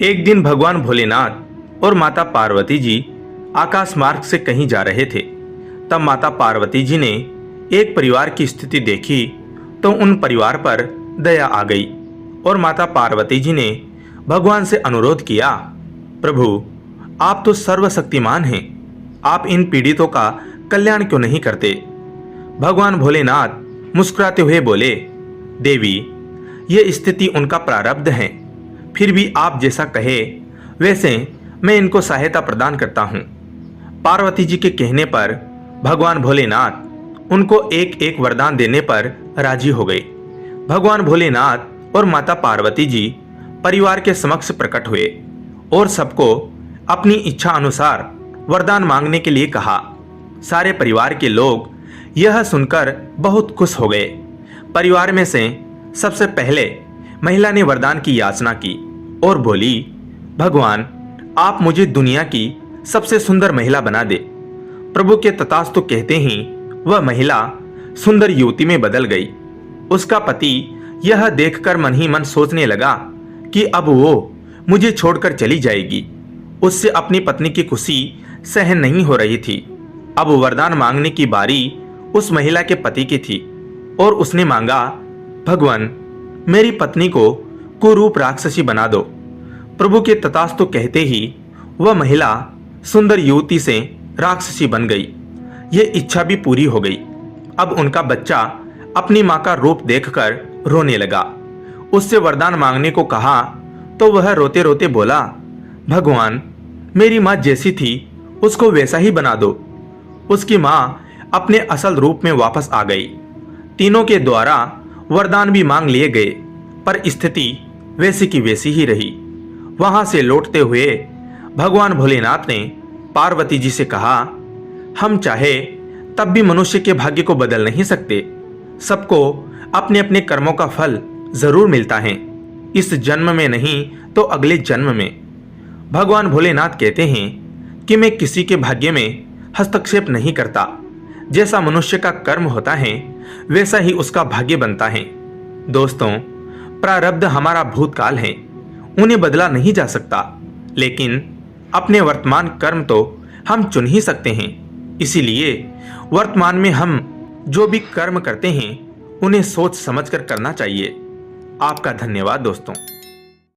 एक दिन भगवान भोलेनाथ और माता पार्वती जी आकाश मार्ग से कहीं जा रहे थे। तब माता पार्वती जी ने एक परिवार की स्थिति देखी तो उन परिवार पर दया आ गई और माता पार्वती जी ने भगवान से अनुरोध किया, प्रभु आप तो सर्वशक्तिमान हैं, आप इन पीड़ितों का कल्याण क्यों नहीं करते। भगवान भोलेनाथ मुस्कुराते हुए बोले, देवी ये स्थिति उनका प्रारब्ध है, फिर भी आप जैसा कहे वैसे मैं इनको सहायता प्रदान करता हूँ। पार्वती जी के कहने पर भगवान भोलेनाथ उनको एक एक वरदान देने पर राजी हो गए। भगवान भोलेनाथ और माता पार्वती जी परिवार के समक्ष प्रकट हुए और सबको अपनी इच्छा अनुसार वरदान मांगने के लिए कहा। सारे परिवार के लोग यह सुनकर बहुत खुश हो गए। परिवार में से सबसे पहले महिला ने वरदान की याचना की और बोली, भगवान आप मुझे दुनिया की सबसे सुंदर महिला बना दे। प्रभु के तथास्तु कहते ही वह महिला सुंदर युवती में बदल गई। उसका पति यह देखकर मन ही मन सोचने लगा कि अब वो मुझे छोड़कर चली जाएगी। उससे अपनी पत्नी की खुशी सहन नहीं हो रही थी। अब वरदान मांगने की बारी उस महिला के पति की थी और उसने मांगा, भगवान मेरी पत्नी को कुरूप राक्षसी बना दो। प्रभु के तथास्तु कहते ही वह महिला सुंदर युवती से राक्षसी बन गई। यह इच्छा भी पूरी हो गई। अब उनका बच्चा अपनी मां का रूप देखकर रोने लगा। उससे वरदान मांगने को कहा तो वह रोते रोते बोला, भगवान मेरी मां जैसी थी उसको वैसा ही बना दो। उसकी मां अपने असल रूप में वापस आ गई। तीनों के द्वारा वरदान भी मांग लिए गए पर स्थिति वैसी की वैसी ही रही। वहां से लौटते हुए भगवान भोलेनाथ ने पार्वती जी से कहा, हम चाहे तब भी मनुष्य के भाग्य को बदल नहीं सकते। सबको अपने अपने कर्मों का फल जरूर मिलता है, इस जन्म में नहीं तो अगले जन्म में। भगवान भोलेनाथ कहते हैं कि मैं किसी के भाग्य में हस्तक्षेप नहीं करता। जैसा मनुष्य का कर्म होता है वैसा ही उसका भाग्य बनता है। दोस्तों, प्रारब्ध हमारा भूतकाल है, उन्हें बदला नहीं जा सकता, लेकिन अपने वर्तमान कर्म तो हम चुन ही सकते हैं। इसीलिए वर्तमान में हम जो भी कर्म करते हैं उन्हें सोच समझकर करना चाहिए। आपका धन्यवाद दोस्तों।